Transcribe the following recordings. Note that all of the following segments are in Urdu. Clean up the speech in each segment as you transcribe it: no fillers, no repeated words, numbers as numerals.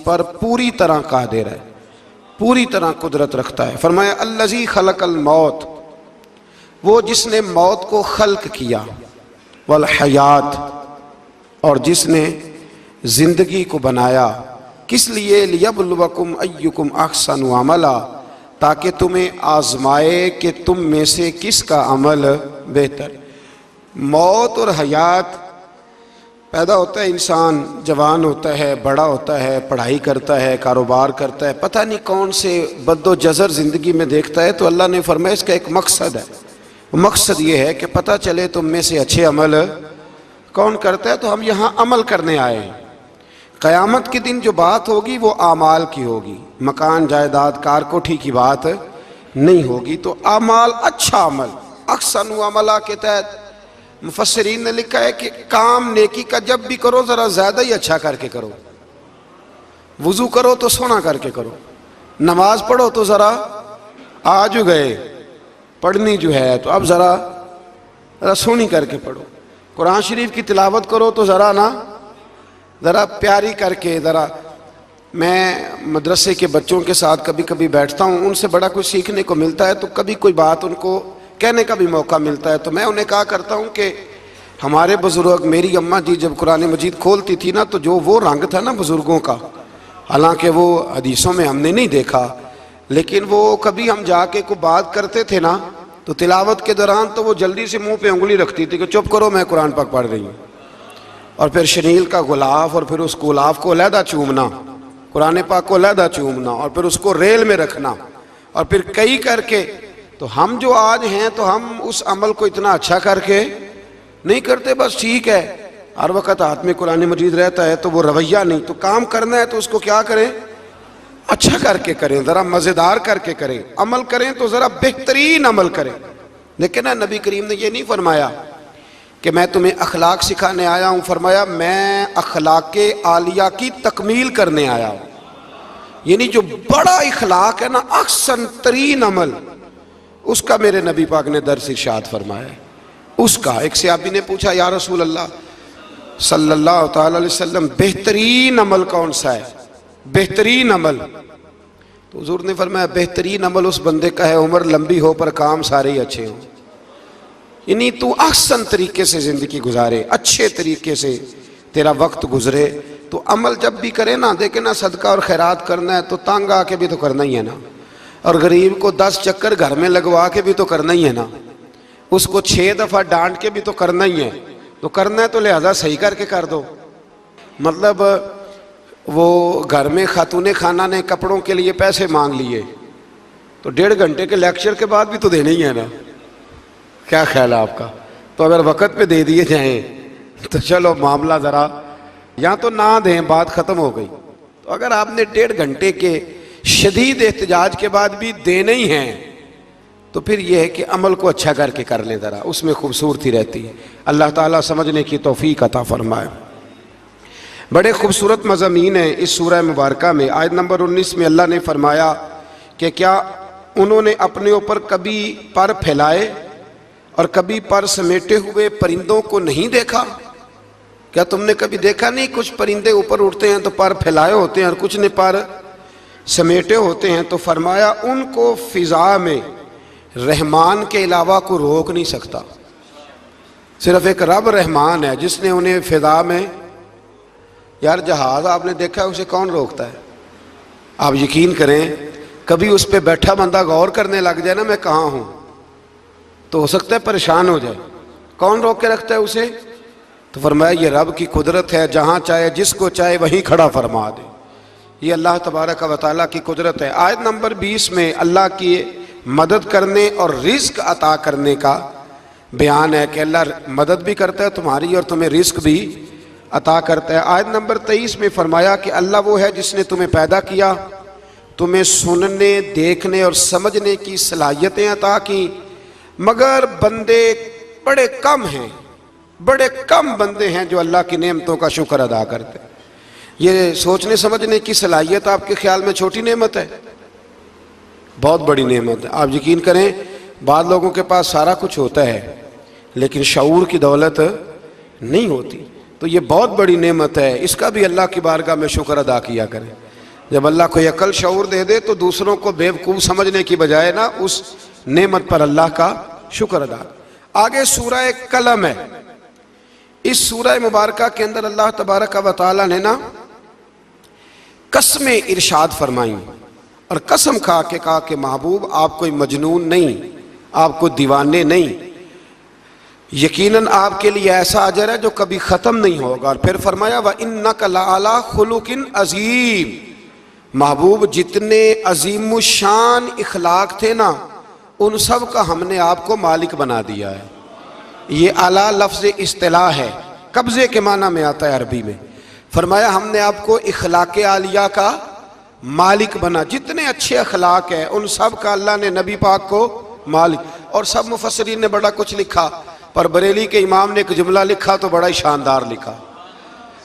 پر پوری طرح قادر ہے، پوری طرح قدرت رکھتا ہے۔ فرمایا الذی خلق الموت، وہ جس نے موت کو خلق کیا، والحیات، اور جس نے زندگی کو بنایا، کس لیے؟ لیبلوکم ایکم احسن عملا، تاکہ تمہیں آزمائے کہ تم میں سے کس کا عمل بہتر۔ موت اور حیات، پیدا ہوتا ہے انسان، جوان ہوتا ہے، بڑا ہوتا ہے، پڑھائی کرتا ہے، کاروبار کرتا ہے، پتہ نہیں کون سے بد و جزر زندگی میں دیکھتا ہے، تو اللہ نے فرمایا اس کا ایک مقصد ہے۔ مقصد یہ ہے کہ پتہ چلے تم میں سے اچھے عمل کون کرتا ہے۔ تو ہم یہاں عمل کرنے آئے ہیں۔ قیامت کے دن جو بات ہوگی وہ اعمال کی ہوگی، مکان جائیداد کار کوٹھی کی بات نہیں ہوگی۔ تو اعمال، اچھا عمل، احسن عملہ کے تحت مفسرین نے لکھا ہے کہ کام نیکی کا جب بھی کرو ذرا زیادہ ہی اچھا کر کے کرو۔ وضو کرو تو سونا کر کے کرو، نماز پڑھو تو ذرا آج گئے پڑھنی جو ہے تو اب ذرا سونی کر کے پڑھو۔ قرآن شریف کی تلاوت کرو تو ذرا پیاری کر کے۔ ذرا میں مدرسے کے بچوں کے ساتھ کبھی کبھی بیٹھتا ہوں، ان سے بڑا کچھ سیکھنے کو ملتا ہے، تو کبھی کوئی بات ان کو کہنے کا بھی موقع ملتا ہے، تو میں انہیں کہا کرتا ہوں کہ ہمارے بزرگ، میری اماں جی جب قرآن مجید کھولتی تھی نا، تو جو وہ رنگ تھا نا بزرگوں کا، حالانکہ وہ حدیثوں میں ہم نے نہیں دیکھا، لیکن وہ کبھی ہم جا کے کوئی بات کرتے تھے نا، تو تلاوت کے دوران تو وہ جلدی سے منہ پہ انگلی رکھتی تھی کہ چپ کرو میں قرآن پاک پڑھ رہی ہوں، اور پھر شنیل کا غلاف، اور پھر اس غلاف کو علیحدہ چومنا، قرآن پاک کو علیحدہ چومنا، اور پھر اس کو ریل میں رکھنا، اور پھر کئی کر کے۔ تو ہم جو آج ہیں تو ہم اس عمل کو اتنا اچھا کر کے نہیں کرتے، بس ٹھیک ہے ہر وقت ہاتھ میں قرآن مجید رہتا ہے تو وہ رویہ نہیں۔ تو کام کرنا ہے تو اس کو کیا کریں؟ اچھا کر کے کریں، ذرا مزیدار کر کے کریں، عمل کریں تو ذرا بہترین عمل کریں۔ لیکن نبی کریم نے یہ نہیں فرمایا کہ میں تمہیں اخلاق سکھانے آیا ہوں، فرمایا میں اخلاق عالیہ کی تکمیل کرنے آیا ہوں۔ یعنی جو بڑا اخلاق ہے نا، احسن ترین عمل، اس کا میرے نبی پاک نے درس ارشاد فرمایا ہے۔ اس کا ایک صحابی نے پوچھا یا رسول اللہ صلی اللہ تعالی علیہ وسلم، بہترین عمل کون سا ہے؟ بہترین عمل؟ تو حضور نے فرمایا بہترین عمل اس بندے کا ہے عمر لمبی ہو پر کام سارے ہی اچھے ہوں۔ یعنی تو احسن طریقے سے زندگی گزارے، اچھے طریقے سے تیرا وقت گزرے۔ تو عمل جب بھی کرے نا، دیکھیں نا، صدقہ اور خیرات کرنا ہے تو تانگ آ کے بھی تو کرنا ہی ہے نا، اور غریب کو 10 چکر گھر میں لگوا کے بھی تو کرنا ہی ہے نا، اس کو 6 دفعہ ڈانٹ کے بھی تو کرنا ہی ہے۔ تو کرنا ہے تو لہذا صحیح کر کے کر دو۔ مطلب وہ گھر میں خاتون خانہ نے کپڑوں کے لیے پیسے مانگ لیے تو 1.5 گھنٹے کے لیکچر کے بعد بھی تو دینے ہی ہے نا، کیا خیال ہے آپ کا؟ تو اگر وقت پہ دے دیے جائیں تو چلو معاملہ ذرا، یا تو نہ دیں، بات ختم ہو گئی۔ تو اگر آپ نے 1.5 گھنٹے کے شدید احتجاج کے بعد بھی دینے ہی ہیں تو پھر یہ ہے کہ عمل کو اچھا کر کے کر لیں، ذرا اس میں خوبصورتی رہتی ہے۔ اللہ تعالیٰ سمجھنے کی توفیق عطا فرمائے۔ بڑے خوبصورت مضامین ہیں اس سورہ مبارکہ میں۔ آیت نمبر 19 میں اللہ نے فرمایا کہ کیا انہوں نے اپنے اوپر کبھی پر پھیلائے اور کبھی پر سمیٹے ہوئے پرندوں کو نہیں دیکھا؟ کیا تم نے کبھی دیکھا نہیں کچھ پرندے اوپر اڑتے ہیں تو پر پھیلائے ہوتے ہیں اور کچھ نے پر سمیٹے ہوتے ہیں؟ تو فرمایا ان کو فضا میں رحمان کے علاوہ کوئی روک نہیں سکتا، صرف ایک رب رحمان ہے جس نے انہیں فضا میں، یار جہاز آپ نے دیکھا ہے اسے کون روکتا ہے؟ آپ یقین کریں کبھی اس پہ بیٹھا بندہ غور کرنے لگ جائے نا میں کہاں ہوں تو ہو سکتا ہے پریشان ہو جائے، کون روک کے رکھتا ہے اسے؟ تو فرمایا یہ رب کی قدرت ہے، جہاں چاہے جس کو چاہے وہیں کھڑا فرما دے، یہ اللہ تبارک و تعالیٰ کی قدرت ہے۔ آیت نمبر 20 میں اللہ کی مدد کرنے اور رزق عطا کرنے کا بیان ہے کہ اللہ مدد بھی کرتا ہے تمہاری اور تمہیں رزق بھی عطا کرتا ہے۔ آیت نمبر 23 میں فرمایا کہ اللہ وہ ہے جس نے تمہیں پیدا کیا، تمہیں سننے، دیکھنے اور سمجھنے کی صلاحیتیں عطا کی، مگر بندے بڑے کم ہیں، بڑے کم بندے ہیں جو اللہ کی نعمتوں کا شکر ادا کرتے ہیں۔ یہ سوچنے سمجھنے کی صلاحیت آپ کے خیال میں چھوٹی نعمت ہے؟ بہت بڑی نعمت ہے۔ آپ یقین کریں بعض لوگوں کے پاس سارا کچھ ہوتا ہے لیکن شعور کی دولت نہیں ہوتی، تو یہ بہت بڑی نعمت ہے، اس کا بھی اللہ کی بارگاہ میں شکر ادا کیا کریں۔ جب اللہ کوئی عقل شعور دے دے تو دوسروں کو بیوقوف سمجھنے کی بجائے نا اس نعمت پر اللہ کا شکر ادا۔ آگے سورہ قلم ہے۔ اس سورہ مبارکہ کے اندر اللہ تبارک و تعالی نے نا قسمیں ارشاد فرمائیں اور قسم کھا کے کہا کہ محبوب آپ کوئی مجنون نہیں، آپ کو دیوانے نہیں، یقیناً آپ کے لیے ایسا اجر ہے جو کبھی ختم نہیں ہوگا۔ اور پھر فرمایا وَإِنَّكَ لَعَلَىٰ خُلُقٍ عَظِيمٍ، محبوب جتنے عظیم الشان اخلاق تھے نا ان سب کا ہم نے آپ کو مالک بنا دیا ہے۔ یہ اعلیٰ لفظ اصطلاح ہے، قبضے کے معنی میں آتا ہے عربی میں۔ فرمایا ہم نے آپ کو اخلاق عالیہ کا مالک بنا، جتنے اچھے اخلاق ہیں ان سب کا اللہ نے نبی پاک کو مالک۔ اور سب مفسرین نے بڑا کچھ لکھا، پر بریلی کے امام نے ایک جملہ لکھا تو بڑا ہی شاندار لکھا۔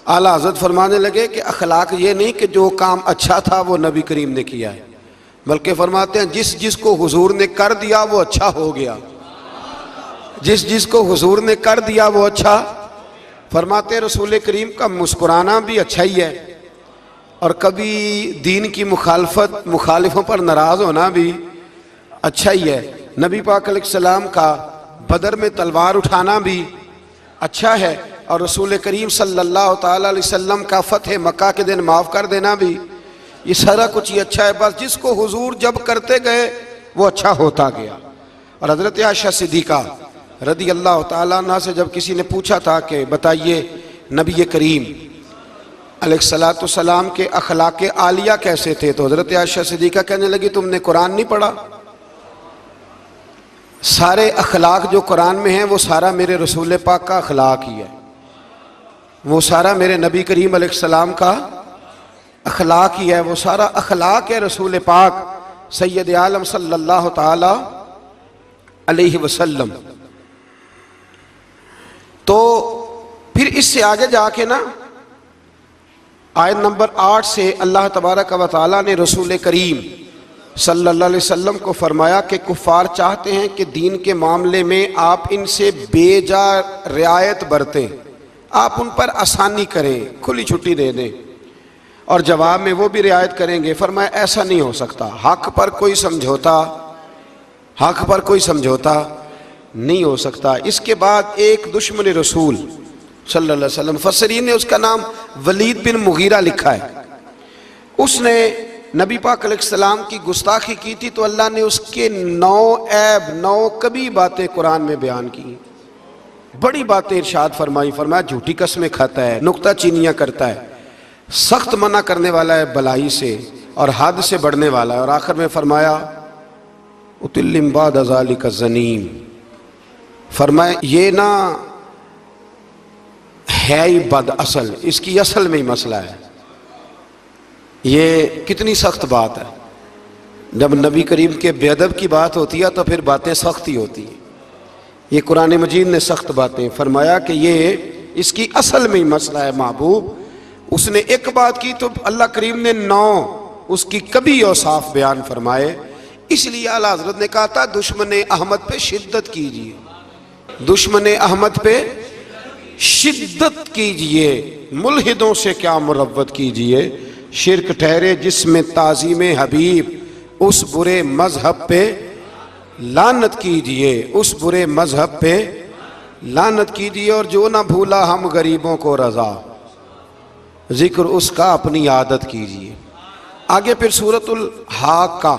اعلیٰ حضرت فرمانے لگے کہ اخلاق یہ نہیں کہ جو کام اچھا تھا وہ نبی کریم نے کیا ہے، بلکہ فرماتے ہیں جس جس کو حضور نے کر دیا وہ اچھا ہو گیا، جس جس کو حضور نے کر دیا وہ اچھا۔ فرماتے رسول کریم کا مسکرانا بھی اچھا ہی ہے، اور کبھی دین کی مخالفوں پر ناراض ہونا بھی اچھا ہی ہے۔ نبی پاک علیہ السلام کا بدر میں تلوار اٹھانا بھی اچھا ہے، اور رسول کریم صلی اللہ تعالیٰ علیہ وسلم کا فتح مکہ کے دن معاف کر دینا بھی، یہ سارا کچھ ہی اچھا ہے۔ بس جس کو حضور جب کرتے گئے وہ اچھا ہوتا گیا۔ اور حضرت عائشہ صدیقہ رضی اللہ تعالیٰ عنہ سے جب کسی نے پوچھا تھا کہ بتائیے نبی کریم علیہ السلام کے اخلاق عالیہ کیسے تھے، تو حضرت عائشہ صدیقہ کہنے لگی تم نے قرآن نہیں پڑھا؟ سارے اخلاق جو قرآن میں ہیں وہ سارا میرے رسول پاک کا اخلاق ہی ہے، وہ سارا میرے نبی کریم علیہ السلام کا اخلاق ہی ہے، وہ سارا اخلاق ہے رسول پاک سید عالم صلی اللہ تعالی علیہ وسلم۔ تو پھر اس سے آگے جا کے نا آیت نمبر 8 سے اللہ تبارک و تعالی نے رسول کریم صلی اللہ علیہ وسلم کو فرمایا کہ کفار چاہتے ہیں کہ دین کے معاملے میں آپ ان سے بے جا رعایت برتیں، آپ ان پر آسانی کریں، کھلی چھٹی دے دیں، اور جواب میں وہ بھی رعایت کریں گے۔ فرمایا ایسا نہیں ہو سکتا، حق پر کوئی سمجھوتا نہیں ہو سکتا۔ اس کے بعد ایک دشمن رسول صلی اللہ علیہ وسلم، مفسرین نے اس کا نام ولید بن مغیرہ لکھا ہے، اس نے نبی پاک علیہ السلام کی گستاخی کی تھی، تو اللہ نے اس کے 9 کبھی باتیں قرآن میں بیان کی، بڑی باتیں ارشاد فرمایا جھوٹی قسمیں کھاتا ہے، نکتہ چینیاں کرتا ہے، سخت منع کرنے والا ہے بلائی سے اور حد سے بڑھنے والا ہے، اور آخر میں فرمایا اتلم بعد ذالک الزنیم، فرمایا یہ نہ ہے ہی بد اصل، اس کی اصل میں ہی مسئلہ ہے۔ یہ کتنی سخت بات ہے، جب نبی کریم کے بے ادب کی بات ہوتی ہے تو پھر باتیں سخت ہی ہوتی ہیں۔ یہ قرآن مجید نے سخت باتیں فرمایا کہ یہ اس کی اصل میں ہی مسئلہ ہے محبوب۔ اس نے ایک بات کی تو اللہ کریم نے 9 اس کی کبھی اوصاف بیان فرمائے، اس لیے اعلیٰ حضرت نے کہا تھا دشمن احمد پہ شدت کیجئے، دشمن احمد پہ شدت کیجئے، ملحدوں سے کیا مروت کیجئے، شرک ٹھہرے جس میں تعظیم حبیب، اس برے مذہب پہ لعنت کیجئے، اس برے مذہب پہ لعنت کیجئے، اور جو نہ بھولا ہم غریبوں کو رضا، ذکر اس کا اپنی عادت کیجئے۔ آگے پھر سورۃ الحاقہ،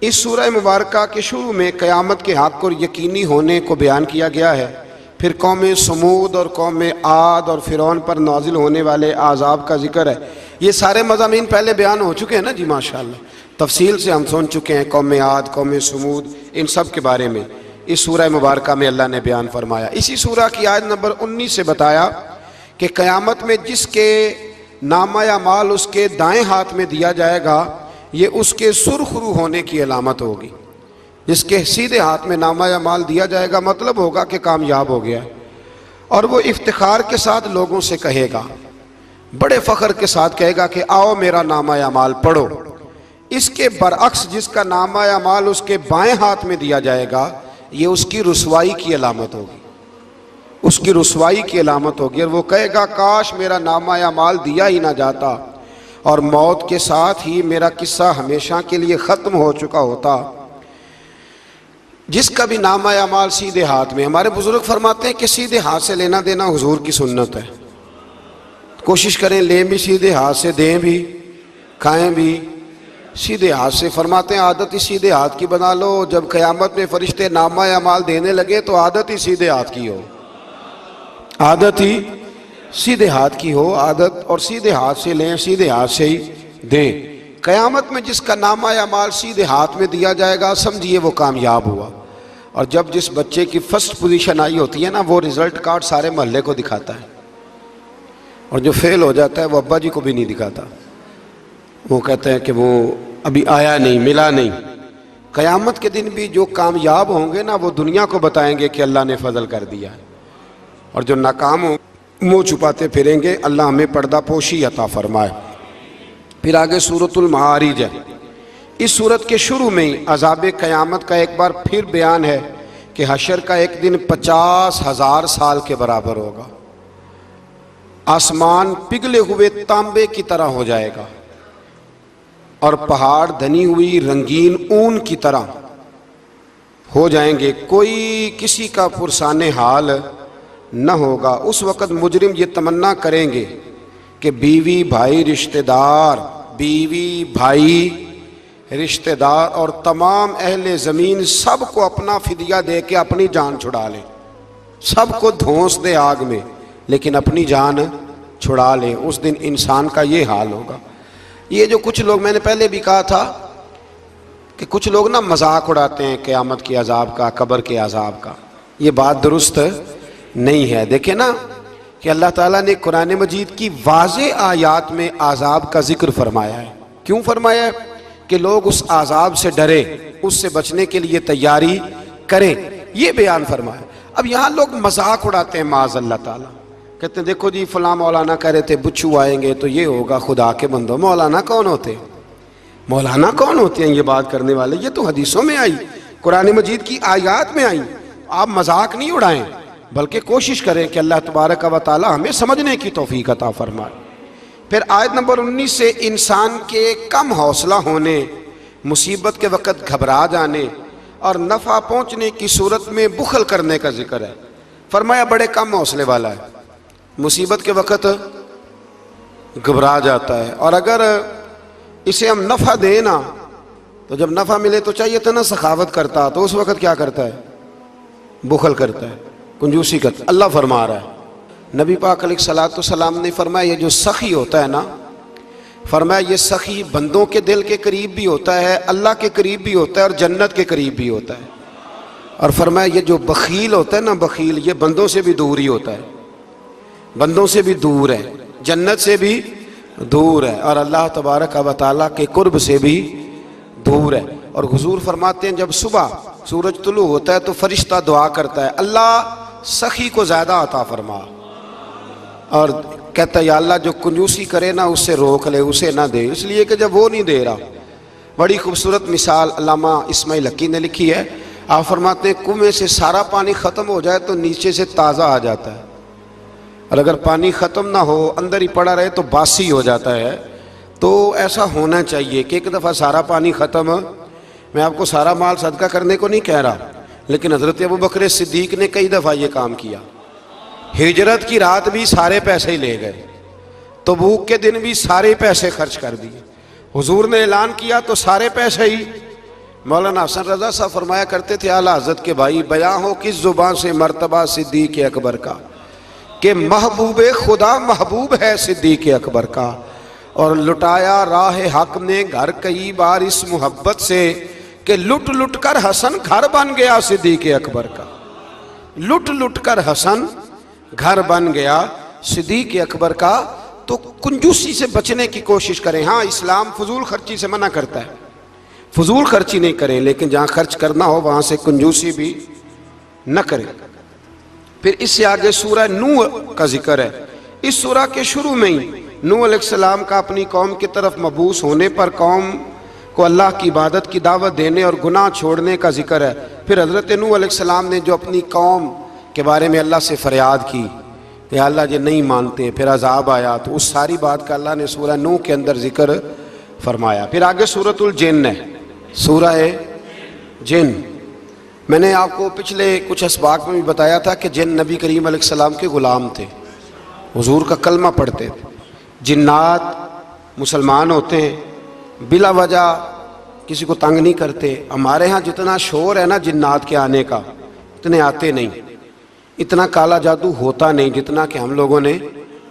اس سورہ مبارکہ کے شروع میں قیامت کے حق اور یقینی ہونے کو بیان کیا گیا ہے، پھر قوم سمود اور قوم عاد اور فرعون پر نازل ہونے والے عذاب کا ذکر ہے۔ یہ سارے مضامین پہلے بیان ہو چکے ہیں نا جی، ماشاءاللہ تفصیل سے ہم سن چکے ہیں، قوم عاد، قوم سمود، ان سب کے بارے میں اس سورہ مبارکہ میں اللہ نے بیان فرمایا۔ اسی سورہ کی آیت نمبر 19 سے بتایا کہ قیامت میں جس کے نامہ اعمال اس کے دائیں ہاتھ میں دیا جائے گا، یہ اس کے سرخ رو ہونے کی علامت ہوگی۔ جس کے سیدھے ہاتھ میں نامہ اعمال دیا جائے گا مطلب ہوگا کہ کامیاب ہو گیا، اور وہ افتخار کے ساتھ لوگوں سے کہے گا، بڑے فخر کے ساتھ کہے گا کہ آؤ میرا نامہ اعمال پڑھو۔ اس کے برعکس جس کا نامہ اعمال اس کے بائیں ہاتھ میں دیا جائے گا، یہ اس کی رسوائی کی علامت ہوگی، اس کی رسوائی کی علامت ہوگی، اور وہ کہے گا کاش میرا نامہ اعمال دیا ہی نہ جاتا، اور موت کے ساتھ ہی میرا قصہ ہمیشہ کے لیے ختم ہو چکا ہوتا، جس کا بھی نامہ اعمال سیدھے ہاتھ میں۔ ہمارے بزرگ فرماتے ہیں کہ سیدھے ہاتھ سے لینا دینا حضور کی سنت ہے، کوشش کریں لیں بھی سیدھے ہاتھ سے، دیں بھی، کھائیں بھی سیدھے ہاتھ سے۔ فرماتے ہیں عادت ہی سیدھے ہاتھ کی بنا لو، جب قیامت میں فرشتے نامہ اعمال دینے لگے تو عادت ہی سیدھے ہاتھ کی ہو، عادت ہی سیدھے ہاتھ کی ہو، عادت، اور سیدھے ہاتھ سے لیں، سیدھے ہاتھ سے ہی دیں۔ قیامت میں جس کا نامہ اعمال سیدھے ہاتھ میں دیا جائے گا سمجھیے وہ کامیاب ہوا۔ اور جب جس بچے کی فرسٹ پوزیشن آئی ہوتی ہے نا، وہ رزلٹ کارڈ سارے محلے کو دکھاتا ہے، اور جو فیل ہو جاتا ہے وہ ابا جی کو بھی نہیں دکھاتا، وہ کہتے ہیں کہ وہ ابھی آیا نہیں، ملا نہیں۔ قیامت کے دن بھی جو کامیاب ہوں گے نا وہ دنیا کو بتائیں گے کہ اللہ نے فضل کر دیا ہے، اور جو ناکام ہوں منہ چھپاتے پھریں گے۔ اللہ ہمیں پردہ پوشی عطا فرمائے۔ پھر آگے سورۃ المعارج ہے۔ اس سورت کے شروع میں ہی عذاب قیامت کا ایک بار پھر بیان ہے کہ حشر کا ایک دن 50,000 سال کے برابر ہوگا، آسمان پگھلے ہوئے تانبے کی طرح ہو جائے گا، اور پہاڑ دھنی ہوئی رنگین اون کی طرح ہو جائیں گے، کوئی کسی کا پرسان حال نہ ہوگا۔ اس وقت مجرم یہ تمنا کریں گے کہ بیوی بھائی رشتہ دار، بیوی بھائی رشتہ دار اور تمام اہل زمین سب کو اپنا فدیہ دے کے اپنی جان چھڑا لیں، سب کو دھونس دے آگ میں لیکن اپنی جان چھڑا لیں۔ اس دن انسان کا یہ حال ہوگا۔ یہ جو کچھ لوگ، میں نے پہلے بھی کہا تھا کہ کچھ لوگ نا مذاق اڑاتے ہیں قیامت کے عذاب کا، قبر کے عذاب کا، یہ بات درست نہیں ہے۔ دیکھیں نا کہ اللہ تعالیٰ نے قرآن مجید کی واضح آیات میں عذاب کا ذکر فرمایا ہے۔ کیوں فرمایا ہے؟ کہ لوگ اس عذاب سے ڈرے، اس سے بچنے کے لیے تیاری کریں، یہ بیان فرمایا۔ اب یہاں لوگ مذاق اڑاتے ہیں معاذ اللہ تعالیٰ، کہتے ہیں دیکھو جی فلاں مولانا کہہ رہے تھے بچھو آئیں گے تو یہ ہوگا۔ خدا کے بندو، مولانا کون ہوتے ہیں؟ مولانا کون ہوتے ہیں یہ بات کرنے والے؟ یہ تو حدیثوں میں آئی، قرآن مجید کی آیات میں آئی۔ آپ مذاق نہیں اڑائیں بلکہ کوشش کریں کہ اللہ تبارک و تعالی ہمیں سمجھنے کی توفیق عطا فرمائے۔ پھر آیت نمبر 19 سے انسان کے کم حوصلہ ہونے، مصیبت کے وقت گھبرا جانے اور نفع پہنچنے کی صورت میں بخل کرنے کا ذکر ہے۔ فرمایا بڑے کم حوصلے والا ہے، مصیبت کے وقت گھبرا جاتا ہے، اور اگر اسے ہم نفع دیں نا تو جب نفع ملے تو چاہیے تھا نا سخاوت کرتا، تو اس وقت کیا کرتا ہے؟ بخل کرتا ہے، کنجوسی کرتا ہے۔ اللہ فرما رہا ہے، نبی پاک علیہ الصلوۃ والسلام نے فرمایا یہ جو سخی ہوتا ہے نا، فرمایا یہ سخی بندوں کے دل کے قریب بھی ہوتا ہے، اللہ کے قریب بھی ہوتا ہے، اور جنت کے قریب بھی ہوتا ہے۔ اور فرمایا یہ جو بخیل ہوتا ہے نا، بخیل، یہ بندوں سے بھی دور ہی ہوتا ہے، بندوں سے بھی دور ہے، جنت سے بھی دور ہے، اور اللہ تبارک و تعالیٰ کے قرب سے بھی دور ہے۔ اور حضور فرماتے ہیں جب صبح سورج طلوع ہوتا ہے تو فرشتہ دعا کرتا ہے، اللہ سخی کو زیادہ عطا فرما، اور کہتا ہے یا اللہ جو کنجوسی کرے نا اس سے روک لے، اسے نہ دے، اس لیے کہ جب وہ نہیں دے رہا۔ بڑی خوبصورت مثال علامہ اسماعیل حقی نے لکھی ہے۔ آپ فرماتے ہیں کنویں سے سارا پانی ختم ہو جائے تو نیچے سے تازہ آ جاتا ہے، اور اگر پانی ختم نہ ہو اندر ہی پڑا رہے تو باسی ہو جاتا ہے۔ تو ایسا ہونا چاہیے کہ ایک دفعہ سارا پانی ختم، میں آپ کو سارا مال صدقہ کرنے کو نہیں کہہ رہا، لیکن حضرت ابوبکر صدیق نے کئی دفعہ یہ کام کیا۔ ہجرت کی رات بھی سارے پیسے ہی لے گئے، تبوک کے دن بھی سارے پیسے خرچ کر دیے، حضور نے اعلان کیا تو سارے پیسے ہی۔ مولانا حسن رضا صاحب فرمایا کرتے تھے اعلیٰ حضرت کے بھائی، بیاں ہو کس زبان سے مرتبہ صدیق اکبر کا، کہ محبوب خدا محبوب ہے صدیق اکبر کا، اور لٹایا راہ حق نے گھر کئی بار اس محبت سے، کہ لٹ لٹ کر حسن گھر بن گیا صدیق اکبر کا، لٹ لٹ کر حسن گھر بن گیا صدیق اکبر کا۔ تو کنجوسی سے بچنے کی کوشش کریں۔ ہاں اسلام فضول خرچی سے منع کرتا ہے، فضول خرچی نہیں کریں، لیکن جہاں خرچ کرنا ہو وہاں سے کنجوسی بھی نہ کریں۔ پھر اس سے آگے سورہ نوح کا ذکر ہے۔ اس سورہ کے شروع میں ہی نوح علیہ السلام کا اپنی قوم کی طرف مبعوث ہونے پر قوم کو اللہ کی عبادت کی دعوت دینے اور گناہ چھوڑنے کا ذکر ہے۔ پھر حضرت نوح علیہ السلام نے جو اپنی قوم کے بارے میں اللہ سے فریاد کی کہ اللہ یہ نہیں مانتے، پھر عذاب آیا، تو اس ساری بات کا اللہ نے سورہ نوح کے اندر ذکر فرمایا۔ پھر آگے سورۃ الجن ہے، سورہ جن۔ میں نے آپ کو پچھلے کچھ اسباق میں بھی بتایا تھا کہ جن نبی کریم علیہ السلام کے غلام تھے، حضور کا کلمہ پڑھتے تھے۔ جنات مسلمان ہوتے ہیں، بلا وجہ کسی کو تنگ نہیں کرتے۔ ہمارے ہاں جتنا شور ہے نا جنات کے آنے کا، اتنے آتے نہیں، اتنا کالا جادو ہوتا نہیں جتنا کہ ہم لوگوں نے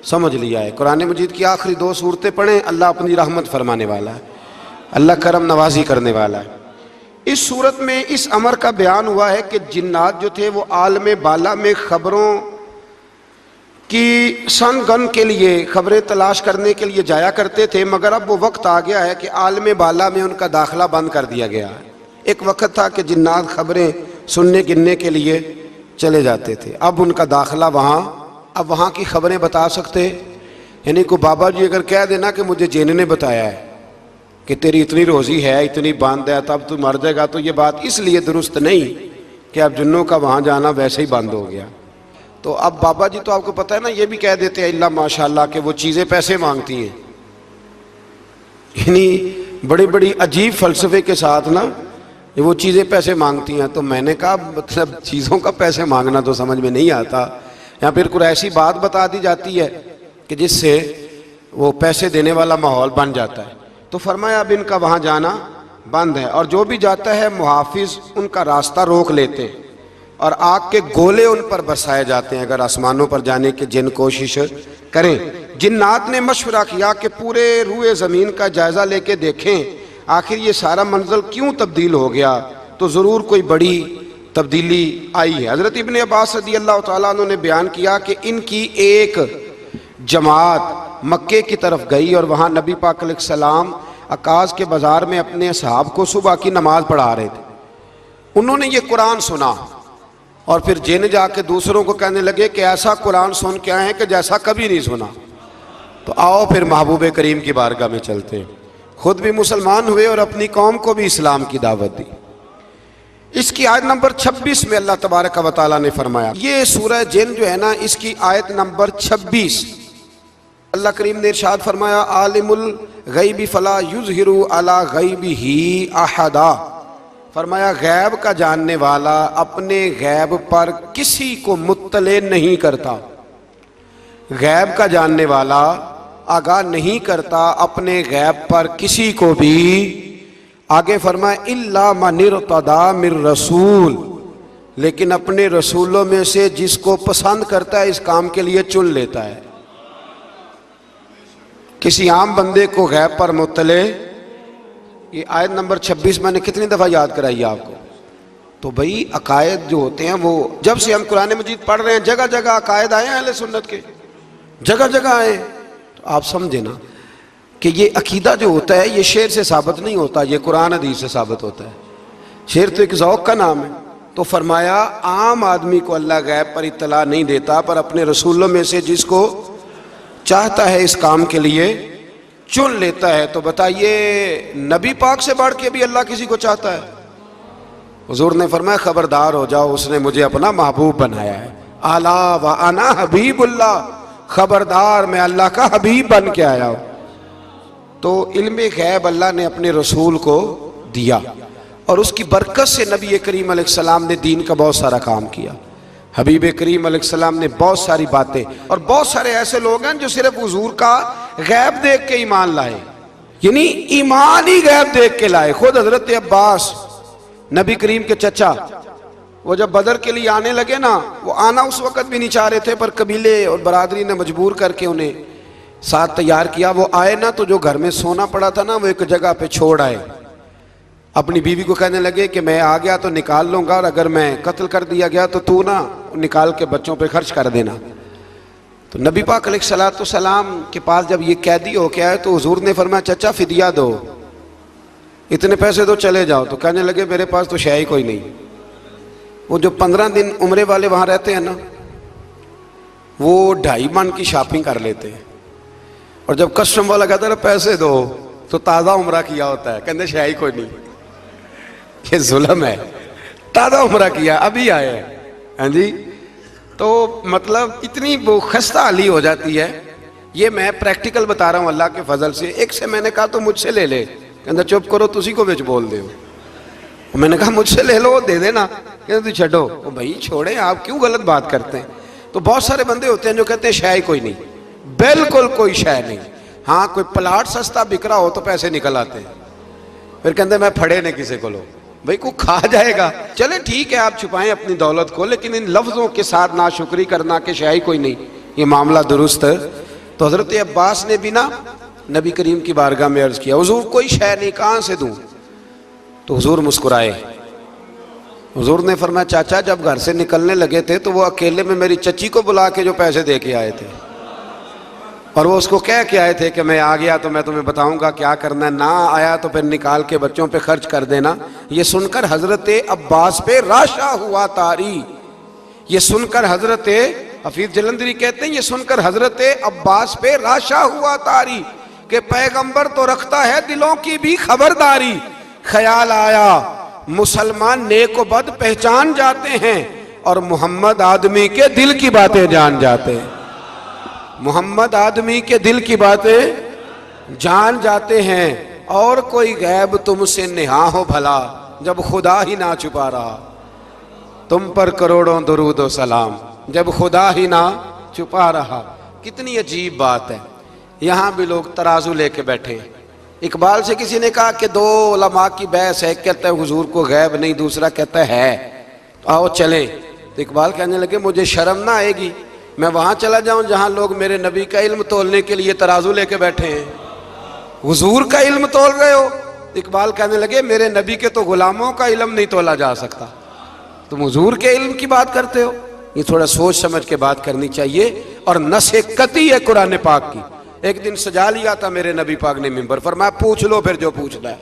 سمجھ لیا ہے۔ قرآن مجید کی آخری 2 سورتیں پڑھیں، اللہ اپنی رحمت فرمانے والا ہے، اللہ کرم نوازی کرنے والا ہے۔ اس صورت میں اس امر کا بیان ہوا ہے کہ جنات جو تھے وہ عالم بالا میں خبروں کی سن گن کے لیے، خبریں تلاش کرنے کے لیے جایا کرتے تھے، مگر اب وہ وقت آ گیا ہے کہ عالم بالا میں ان کا داخلہ بند کر دیا گیا ہے۔ ایک وقت تھا کہ جنات خبریں سننے گننے کے لیے چلے جاتے تھے، اب ان کا داخلہ اب وہاں کی خبریں بتا سکتے، یعنی کوئی بابا جی اگر کہہ دینا کہ مجھے جن نے بتایا ہے کہ تیری اتنی روزی ہے، اتنی بند ہے، تب تو مر جائے گا، تو یہ بات اس لیے درست نہیں کہ اب جنوں کا وہاں جانا ویسے ہی بند ہو گیا۔ تو اب بابا جی تو آپ کو پتہ ہے نا، یہ بھی کہہ دیتے ہیں اللہ ماشاءاللہ کہ وہ چیزیں پیسے مانگتی ہیں، یعنی بڑی بڑی عجیب فلسفے کے ساتھ نا وہ چیزیں پیسے مانگتی ہیں۔ تو میں نے کہا مطلب چیزوں کا پیسے مانگنا تو سمجھ میں نہیں آتا، یا پھر کوئی ایسی بات بتا دی جاتی ہے کہ جس سے وہ پیسے دینے والا ماحول بن جاتا ہے۔ تو فرمایا اب ان کا وہاں جانا بند ہے، اور جو بھی جاتا ہے محافظ ان کا راستہ روک لیتے ہیں، اور آگ کے گولے ان پر برسائے جاتے ہیں اگر آسمانوں پر جانے کے جن کوشش کریں۔ جنات نے مشورہ کیا کہ پورے روئے زمین کا جائزہ لے کے دیکھیں آخر یہ سارا منزل کیوں تبدیل ہو گیا، تو ضرور کوئی بڑی تبدیلی آئی ہے۔ حضرت ابن عباس رضی اللہ تعالیٰ عنہ نے بیان کیا کہ ان کی ایک جماعت مکے کی طرف گئی، اور وہاں نبی پاک علیہ السلام عکاظ کے بازار میں اپنے اصحاب کو صبح کی نماز پڑھا رہے تھے۔ انہوں نے یہ قرآن سنا، اور پھر جن جا کے دوسروں کو کہنے لگے کہ ایسا قرآن سن کے آئے ہیں کہ جیسا کبھی نہیں سنا۔ تو آؤ پھر محبوب کریم کی بارگاہ میں چلتے ہیں، خود بھی مسلمان ہوئے اور اپنی قوم کو بھی اسلام کی دعوت دی۔ اس کی آیت نمبر 26 میں اللہ تبارک و تعالیٰ نے فرمایا، یہ سورہ جن جو ہے نا، اس کی آیت نمبر 26 اللہ کریم نے ارشاد فرمایا، عالم الغیب فلا یظہر علی غیبہ احدا، فرمایا غیب کا جاننے والا اپنے غیب پر کسی کو مطلع نہیں کرتا، غیب کا جاننے والا آگاہ نہیں کرتا اپنے غیب پر کسی کو بھی۔ آگے فرمایا الا من ارتضی من رسول، لیکن اپنے رسولوں میں سے جس کو پسند کرتا ہے اس کام کے لیے چن لیتا ہے۔ کسی عام بندے کو غیب پر مطلع، یہ آیت نمبر 26 میں نے کتنی دفعہ یاد کرائی آپ کو؟ تو بھئی عقائد جو ہوتے ہیں وہ جب سے ہم قرآن مجید پڑھ رہے ہیں جگہ جگہ عقائد آئے ہیں اہل سنت کے، جگہ جگہ آئے، تو آپ سمجھیں نا کہ یہ عقیدہ جو ہوتا ہے یہ شعر سے ثابت نہیں ہوتا، یہ قرآن حدیث سے ثابت ہوتا ہے۔ شعر تو ایک ذوق کا نام ہے۔ تو فرمایا عام آدمی کو اللہ غیب پر اطلاع نہیں دیتا، پر اپنے رسولوں میں سے جس کو چاہتا ہے اس کام کے لیے چن لیتا ہے۔ تو بتائیے نبی پاک سے بڑھ کے بھی اللہ کسی کو چاہتا ہے؟ حضور نے فرمایا خبردار ہو جاؤ، اس نے مجھے اپنا محبوب بنایا ہے، الا وانا حبیب اللہ، خبردار میں اللہ کا حبیب بن کے آیا ہوں۔ تو علم غیب اللہ نے اپنے رسول کو دیا، اور اس کی برکت سے نبی کریم علیہ السلام نے دین کا بہت سارا کام کیا۔ حبیب کریم علیہ السلام نے بہت ساری باتیں، اور بہت سارے ایسے لوگ ہیں جو صرف حضور کا غیب دیکھ کے ایمان لائے، یعنی ایمان ہی غیب دیکھ کے لائے۔ خود حضرت عباس نبی کریم کے چچا، وہ جب بدر کے لیے آنے لگے نا، وہ آنا اس وقت بھی نہیں چاہ رہے تھے، پر قبیلے اور برادری نے مجبور کر کے انہیں ساتھ تیار کیا۔ وہ آئے نا تو جو گھر میں سونا پڑا تھا نا وہ ایک جگہ پہ چھوڑ آئے، اپنی بیوی کو کہنے لگے کہ میں آ گیا تو نکال لوں گا، اور اگر میں قتل کر دیا گیا تو نا نکال کے بچوں پہ خرچ کر دینا۔ تو نبی پاک علیہ الصلوۃ والسلام کے پاس جب یہ قیدی ہو کے آئے تو حضور نے فرمایا چچا فدیہ دو، اتنے پیسے دو چلے جاؤ۔ تو کہنے لگے میرے پاس تو شے ہی کوئی نہیں۔ وہ جو 15 دن عمرے والے وہاں رہتے ہیں نا، وہ 2.5 من کی شاپنگ کر لیتے ہیں، اور جب کسٹم والا کہتا ہے پیسے دو تو تازہ عمرہ کیا ہوتا ہے، کہتے شے ہی کوئی نہیں، یہ ظلم ہے، تازہ عمرہ کیا ابھی آئے ہیں، ہاں جی۔ تو مطلب اتنی وہ خستہ حالی ہو جاتی ہے. یہ میں پریکٹیکل بتا رہا ہوں اللہ کے فضل سے. ایک سے میں نے کہا تو مجھ سے لے لے, کہتا چپ کرو تسی کو بچ بول دے ہو. میں نے کہا مجھ سے لے لو دے دینا, کہتے تو چھڈو. بھائی چھوڑیں, آپ کیوں غلط بات کرتے ہیں. تو بہت سارے بندے ہوتے ہیں جو کہتے ہیں شے کوئی نہیں, بالکل کوئی شے نہیں. ہاں کوئی پلاٹ سستا بک رہا ہو تو پیسے نکل آتے ہیں, پھر کہتے ہیں میں پھڑے نہیں کسی کو لو. بھائی کو کھا جائے گا, چلے ٹھیک ہے آپ چھپائیں اپنی دولت کو, لیکن ان لفظوں کے ساتھ ناشکری کرنا کہ شے کوئی نہیں, یہ معاملہ درست ہے. تو حضرت عباس نے بھی نا نبی کریم کی بارگاہ میں عرض کیا, حضور کوئی شے نہیں, کہاں سے دوں. تو حضور مسکرائے. حضور نے فرمایا چاچا جب گھر سے نکلنے لگے تھے تو وہ اکیلے میں میری چچی کو بلا کے جو پیسے دے کے آئے تھے, اور وہ اس کو کہہ کے آئے تھے کہ میں آ گیا تو میں تمہیں بتاؤں گا کیا کرنا ہے, نہ آیا تو پھر نکال کے بچوں پہ خرچ کر دینا. یہ سن کر حضرت عباس پہ راشا ہوا طاری. یہ سن کر حضرت حفیظ جلندری کہتے ہیں یہ سن کر حضرت عباس پہ راشا ہوا طاری کہ پیغمبر تو رکھتا ہے دلوں کی بھی خبرداری. خیال آیا مسلمان نیک و بد پہچان جاتے ہیں, اور محمد آدمی کے دل کی باتیں جان جاتے ہیں. محمد آدمی کے دل کی باتیں جان جاتے ہیں. اور کوئی غیب تم سے نہا ہو بھلا, جب خدا ہی نہ چھپا رہا. تم پر کروڑوں درود و سلام, جب خدا ہی نہ چھپا رہا. کتنی عجیب بات ہے. یہاں بھی لوگ ترازو لے کے بیٹھے. اقبال سے کسی نے کہا کہ دو علماء کی بحث ہے, ایک کہتا ہے حضور کو غیب نہیں, دوسرا کہتا ہے آؤ چلیں. تو اقبال کہنے لگے مجھے شرم نہ آئے گی میں وہاں چلا جاؤں جہاں لوگ میرے نبی کا علم تولنے کے لیے ترازو لے کے بیٹھے ہیں, حضور کا علم تول رہے ہو. اقبال کہنے لگے میرے نبی کے تو غلاموں کا علم نہیں تولا جا سکتا, تم حضور کے علم کی بات کرتے ہو. یہ تھوڑا سوچ سمجھ کے بات کرنی چاہیے. اور نص قطعی ہے قرآن پاک کی. ایک دن سجا لیا تھا میرے نبی پاک نے ممبر, فرمایا پوچھ لو پھر جو پوچھنا ہے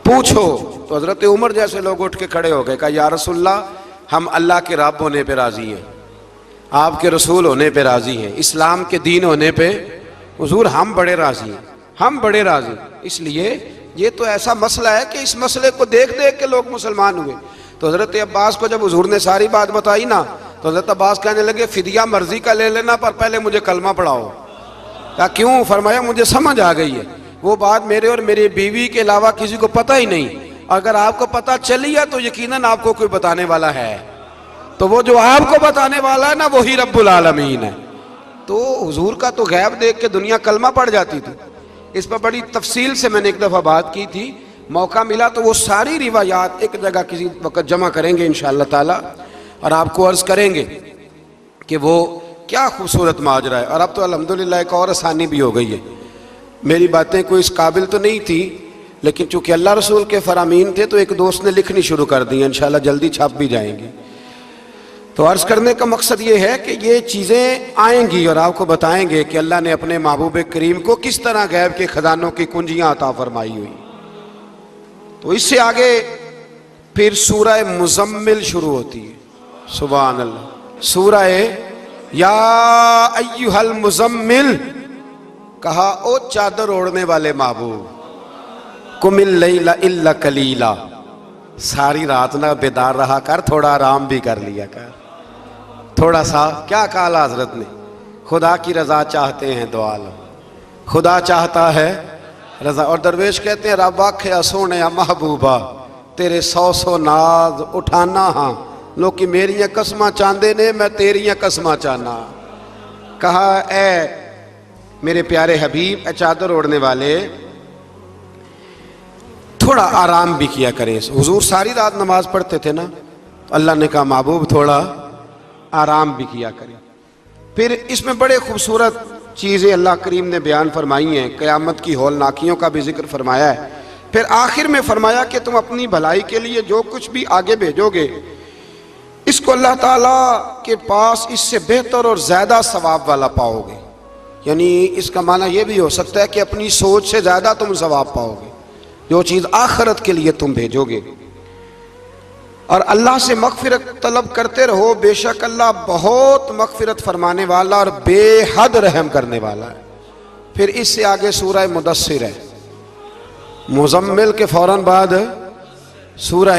پوچھو. تو حضرت عمر جیسے لوگ اٹھ کے کھڑے ہو گئے, کہا یا رسول اللہ ہم اللہ کے رب ہونے پہ راضی ہیں, آپ کے رسول ہونے پہ راضی ہیں, اسلام کے دین ہونے پہ حضور ہم بڑے راضی ہیں, ہم بڑے راضی. اس لیے یہ تو ایسا مسئلہ ہے کہ اس مسئلے کو دیکھ دیکھ کے لوگ مسلمان ہوئے. تو حضرت عباس کو جب حضور نے ساری بات بتائی نا, تو حضرت عباس کہنے لگے فدیہ مرضی کا لے لینا پر پہلے مجھے کلمہ پڑھاؤ. کہا کیوں؟ فرمایا مجھے سمجھ آ گئی ہے, وہ بات میرے اور میری بیوی کے علاوہ کسی کو پتہ ہی نہیں. اگر آپ کو پتہ چلی ہے تو یقیناً آپ کو کوئی بتانے والا ہے, تو وہ جو آپ کو بتانے والا ہے نا وہی رب العالمین ہے. تو حضور کا تو غیب دیکھ کے دنیا کلمہ پڑھ جاتی تھی. اس پر بڑی تفصیل سے میں نے ایک دفعہ بات کی تھی, موقع ملا تو وہ ساری روایات ایک جگہ کسی وقت جمع کریں گے انشاءاللہ تعالی, اور آپ کو عرض کریں گے کہ وہ کیا خوبصورت ماجرا ہے. اور اب تو الحمدللہ ایک اور آسانی بھی ہو گئی ہے. میری باتیں کوئی اس قابل تو نہیں تھی, لیکن چونکہ اللہ رسول کے فرامین تھے تو ایک دوست نے لکھنی شروع کر دی, انشاءاللہ جلدی چھپ بھی جائیں گی. تو عرض کرنے کا مقصد یہ ہے کہ یہ چیزیں آئیں گی اور آپ کو بتائیں گے کہ اللہ نے اپنے محبوب کریم کو کس طرح غیب کے خزانوں کی کنجیاں عطا فرمائی ہوئی. تو اس سے آگے پھر سورہ مزمل شروع ہوتی ہے. سبحان اللہ. سورہ یا ایھا المزمل, کہا او چادر اوڑھنے والے محبوب, قم اللیل الا قلیلا, ساری رات نہ بیدار رہا کر, تھوڑا آرام بھی کر لیا کر. تھوڑا سا کیا کہا حضرت نے, خدا کی رضا چاہتے ہیں دو عالم, خدا چاہتا ہے رضا. اور درویش کہتے ہیں رب آکھیا سونے محبوبہ تیرے 100 ناز اٹھانا ہاں, لوکی میریاں قسماں چاندے نے میں تیریاں قسماں چاہنا. کہا اے میرے پیارے حبیب, اے چادر اوڑھنے والے, تھوڑا آرام بھی کیا کریں. حضور ساری رات نماز پڑھتے تھے نا, اللہ نے کہا محبوب تھوڑا آرام بھی کیا کریں. پھر اس میں بڑے خوبصورت چیزیں اللہ کریم نے بیان فرمائی ہیں, قیامت کی ہولناکیوں کا بھی ذکر فرمایا ہے. پھر آخر میں فرمایا کہ تم اپنی بھلائی کے لیے جو کچھ بھی آگے بھیجو گے اس کو اللہ تعالیٰ کے پاس اس سے بہتر اور زیادہ ثواب والا پاؤ گے. یعنی اس کا معنی یہ بھی ہو سکتا ہے کہ اپنی سوچ سے زیادہ تم ثواب پاؤ گے جو چیز آخرت کے لیے تم بھیجو گے. اور اللہ سے مغفرت طلب کرتے رہو, بے شک اللہ بہت مغفرت فرمانے والا اور بے حد رحم کرنے والا ہے. پھر اس سے آگے سورہ مدثر ہے, مزمل کے فوراً بعد سورہ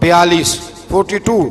42 42,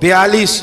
42,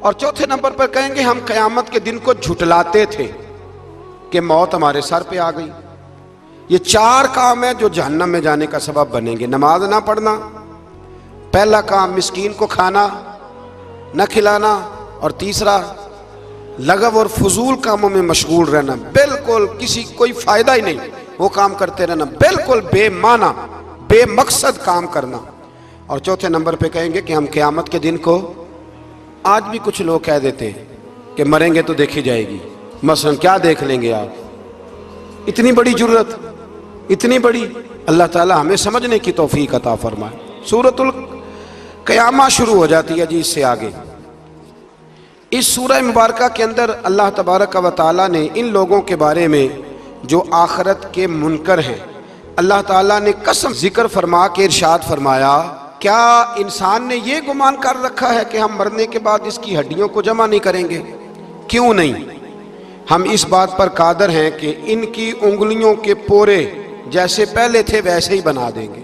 اور چوتھے نمبر پر کہیں گے ہم قیامت کے دن کو جھٹلاتے تھے کہ موت ہمارے سر پہ آ گئی۔ یہ 4 کام ہیں جو جہنم میں جانے کا سبب بنیں گے۔ نماز نہ پڑھنا، پہلا کام مسکین کو کھانا نہ کھلانا، اور تیسرا لغو اور فضول کاموں میں مشغول رہنا، بالکل کسی کوئی فائدہ ہی نہیں وہ کام کرتے رہنا، بالکل بے معنی بے مقصد کام کرنا۔ اور چوتھے نمبر پہ کہیں گے کہ ہم قیامت کے دن کو، آج بھی کچھ لوگ کہہ دیتے ہیں کہ مریں گے تو دیکھی جائے گی، مثلا کیا دیکھ لیں گے آپ؟ اتنی بڑی جرت، اتنی بڑی، اللہ تعالی ہمیں سمجھنے کی توفیق عطا فرمائے۔ سورۃ القیامہ شروع ہو جاتی ہے جی اس سے آگے۔ اس سورہ مبارکہ کے اندر اللہ تبارک و تعالیٰ نے ان لوگوں کے بارے میں جو آخرت کے منکر ہیں، اللہ تعالیٰ نے قسم ذکر فرما کے ارشاد فرمایا، کیا انسان نے یہ گمان کر رکھا ہے کہ ہم مرنے کے بعد اس کی ہڈیوں کو جمع نہیں کریں گے؟ کیوں نہیں، ہم اس بات پر قادر ہیں کہ ان کی انگلیوں کے پورے جیسے پہلے تھے ویسے ہی بنا دیں گے،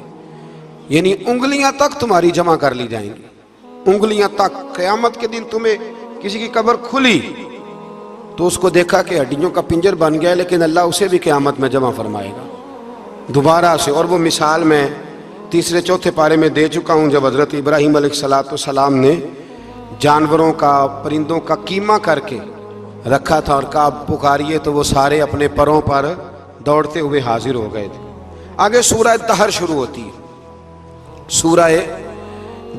یعنی انگلیاں تک تمہاری جمع کر لی جائیں گی، انگلیاں تک۔ قیامت کے دن تمہیں کسی کی قبر کھلی تو اس کو دیکھا کہ ہڈیوں کا پنجر بن گیا، لیکن اللہ اسے بھی قیامت میں جمع فرمائے گا دوبارہ سے۔ اور وہ مثال میں تیسرے چوتھے پارے میں دے چکا ہوں، جب حضرت ابراہیم علیہ السلام نے جانوروں کا پرندوں کا قیمہ کر کے رکھا تھا اور کہا پکاریے، تو وہ سارے اپنے پروں پر دوڑتے ہوئے حاضر ہو گئے تھے۔ آگے سورہ دہر شروع ہوتی ہے، سورہ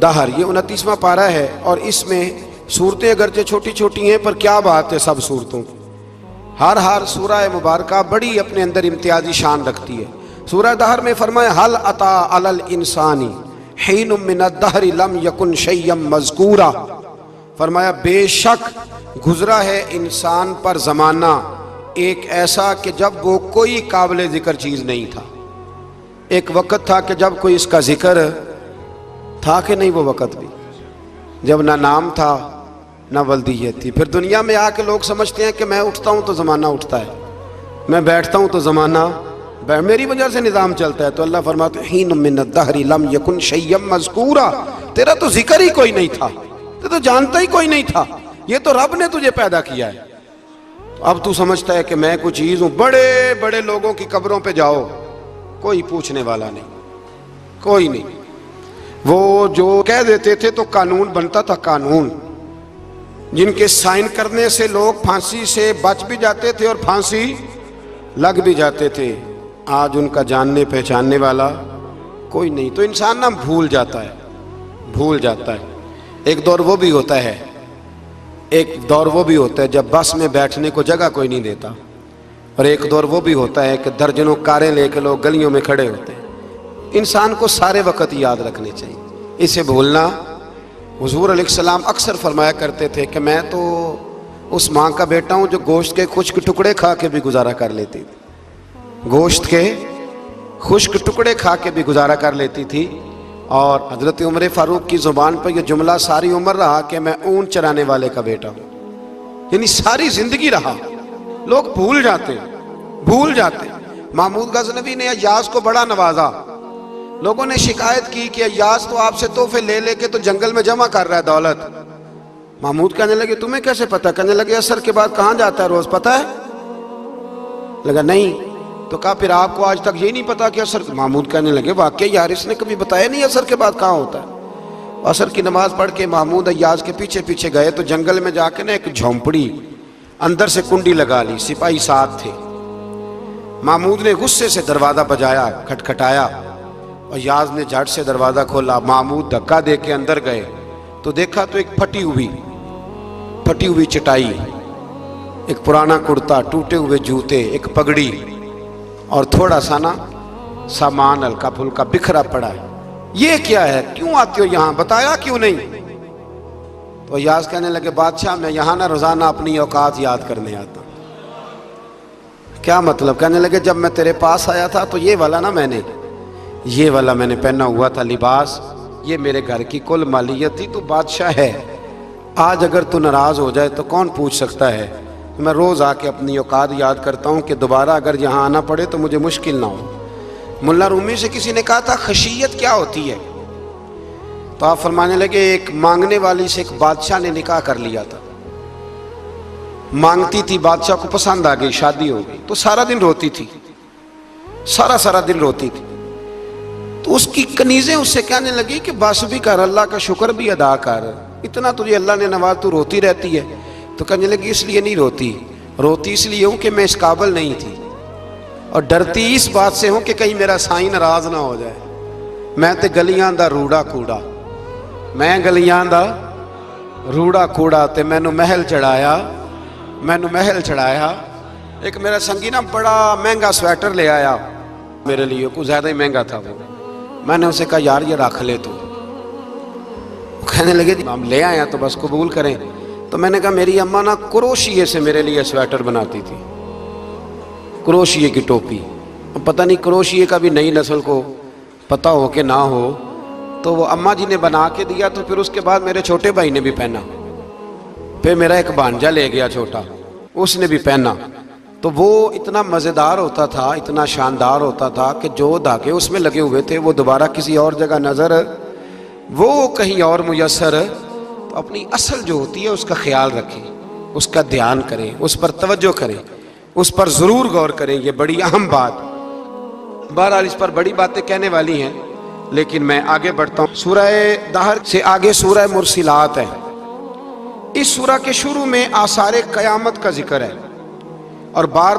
دہر، یہ 29واں پارہ ہے، اور اس میں صورتیں اگرچہ چھوٹی چھوٹی ہیں پر کیا بات ہے سب صورتوں کی، ہر سورہ مبارکہ بڑی اپنے اندر امتیازی شان رکھتی ہے۔ سورہ دہر میں فرمایا هل اتى على الانسان حين من الدهر لم يكن شيئا مذکورا، فرمایا بے شک گزرا ہے انسان پر زمانہ ایک ایسا کہ جب وہ کوئی قابل ذکر چیز نہیں تھا۔ ایک وقت تھا کہ جب کوئی اس کا ذکر تھا کہ نہیں، وہ وقت بھی جب نہ نام تھا نہ ولدیت تھی۔ پھر دنیا میں آ کے لوگ سمجھتے ہیں کہ میں اٹھتا ہوں تو زمانہ اٹھتا ہے، میں بیٹھتا ہوں تو زمانہ میری وجہ سے نظام چلتا ہے۔ تو اللہ فرماتے ہیں حین من الدہر لم یکن شیئا مذکورا، تیرا تو ذکر ہی کوئی نہیں تھا، تو جانتا ہی کوئی نہیں تھا، یہ تو رب نے تجھے پیدا کیا ہے۔ اب تو سمجھتا ہے کہ میں کوئی چیز ہوں۔ بڑے بڑے لوگوں کی قبروں پہ جاؤ، کوئی پوچھنے والا نہیں، کوئی نہیں۔ وہ جو کہہ دیتے تھے تو قانون بنتا تھا، قانون جن کے سائن کرنے سے لوگ پھانسی سے بچ بھی جاتے تھے اور پھانسی لگ بھی جاتے تھے، آج ان کا جاننے پہچاننے والا کوئی نہیں۔ تو انسان نہ بھول جاتا ہے۔ ایک دور وہ بھی ہوتا ہے جب بس میں بیٹھنے کو جگہ کوئی نہیں دیتا، اور ایک دور وہ بھی ہوتا ہے کہ درجنوں کاریں لے کے لوگ گلیوں میں کھڑے ہوتے ہیں۔ انسان کو سارے وقت یاد رکھنے چاہیے، اسے بھولنا۔ حضور علیہ السلام اکثر فرمایا کرتے تھے کہ میں تو اس ماں کا بیٹا ہوں جو گوشت کے خشک ٹکڑے کھا کے بھی گزارا کر لیتی تھی، گوشت کے خشک ٹکڑے کھا کے بھی گزارا کر لیتی تھی۔ اور حضرت عمر فاروق کی زبان پر یہ جملہ ساری عمر رہا کہ میں اونٹ چرانے والے کا بیٹا ہوں، یعنی ساری زندگی رہا۔ لوگ بھول جاتے۔ محمود غزنوی نے ایاز کو بڑا نوازا، لوگوں نے شکایت کی کہ ایاز تو آپ سے تحفے لے کے تو جنگل میں جمع کر رہا ہے دولت۔ محمود کہنے لگے تمہیں کیسے پتہ؟ کہنے لگے عصر کے بعد کہاں جاتا ہے روز، پتہ ہے؟ لگا نہیں، تو کہا پھر آپ کو آج تک یہ نہیں پتا کہ عصر؟ محمود کہنے لگے واقعی یار اس نے کبھی بتایا نہیں عصر کے بعد کہاں ہوتا ہے۔ عصر کی نماز پڑھ کے محمود ایاز کے پیچھے گئے تو جنگل میں جا کے نا ایک جھونپڑی اندر سے کنڈی لگا لی، سپاہی ساتھ تھے۔ محمود نے غصے سے دروازہ بجایا، کھٹکھٹایا، اور ایاز نے جھٹ سے دروازہ کھولا۔ محمود دھکا دے کے اندر گئے تو دیکھا تو ایک پھٹی ہوئی چٹائی، ایک پرانا کرتا، ٹوٹے ہوئے جوتے، ایک پگڑی، اور تھوڑا سا نا سامان ہلکا پھلکا بکھرا پڑا ہے۔ یہ کیا ہے؟ کیوں آتے ہو یہاں؟ بتایا کیوں نہیں؟ تو ایاز کہنے لگے بادشاہ میں یہاں نہ روزانہ اپنی اوقات یاد کرنے آتا۔ کیا مطلب؟ کہنے لگے جب میں تیرے پاس آیا تھا تو یہ والا میں نے پہنا ہوا تھا لباس، یہ میرے گھر کی کل مالیت تھی، تو بادشاہ ہے، آج اگر تو ناراض ہو جائے تو کون پوچھ سکتا ہے؟ میں روز آ کے اپنی اوقات یاد کرتا ہوں کہ دوبارہ اگر یہاں آنا پڑے تو مجھے مشکل نہ ہو۔ ملا رومی سے کسی نے کہا تھا خشیت کیا ہوتی ہے؟ تو آپ فرمانے لگے ایک مانگنے والی سے ایک بادشاہ نے نکاح کر لیا تھا، مانگتی تھی، بادشاہ کو پسند آ گئی، شادی ہو گئی، تو سارا دن روتی تھی، سارا دن روتی تھی۔ تو اس کی کنیزیں اس سے کہنے لگی کہ بس بھی کر، اللہ کا شکر بھی ادا کر، اتنا تجھے اللہ نے نواز، تو روتی رہتی ہے۔ تو کہنے لگی اس لیے نہیں روتی، روتی اس لیے ہوں کہ میں اس قابل نہیں تھی، اور ڈرتی اس بات سے ہوں کہ کہیں میرا سائیں ناراض نہ ہو جائے۔ میں تے گلیاں دا روڑا کوڑا، میں گلیاں دا روڑا کوڑا، تے مینوں محل چڑھایا، مینوں محل چڑھایا۔ ایک میرا سنگی نا بڑا مہنگا سویٹر لے آیا میرے لیے، کچھ زیادہ ہی مہنگا تھا وہ۔ میں نے اسے کہا یار یہ رکھ لے تو۔ کہنے لگے ہم لے آئے ہیں تو بس قبول کریں۔ تو میں نے کہا میری اماں نا کروشیے سے میرے لیے سویٹر بناتی تھی، کروشیے کی ٹوپی۔ پتہ نہیں کروشیے کا بھی نئی نسل کو پتہ ہو کہ نہ ہو، تو وہ اماں جی نے بنا کے دیا، تو پھر اس کے بعد میرے چھوٹے بھائی نے بھی پہنا، پھر میرا ایک بھانجا لے گیا چھوٹا، اس نے بھی پہنا۔ تو وہ اتنا مزیدار ہوتا تھا، اتنا شاندار ہوتا تھا کہ جو دھاگے اس میں لگے ہوئے تھے وہ دوبارہ کسی اور جگہ نظر، وہ کہیں اور میسر۔ تو اپنی اصل جو ہوتی ہے اس کا خیال رکھیں، اس کا دھیان کریں، اس پر توجہ کریں، اس پر ضرور غور کریں، یہ بڑی اہم بات۔ بہرحال اس پر بڑی باتیں کہنے والی ہیں، لیکن میں آگے بڑھتا ہوں۔ سورہ دہر سے آگے سورہ مرسلات ہے۔ اس سورہ کے شروع میں آثار قیامت کا ذکر ہے، اور بار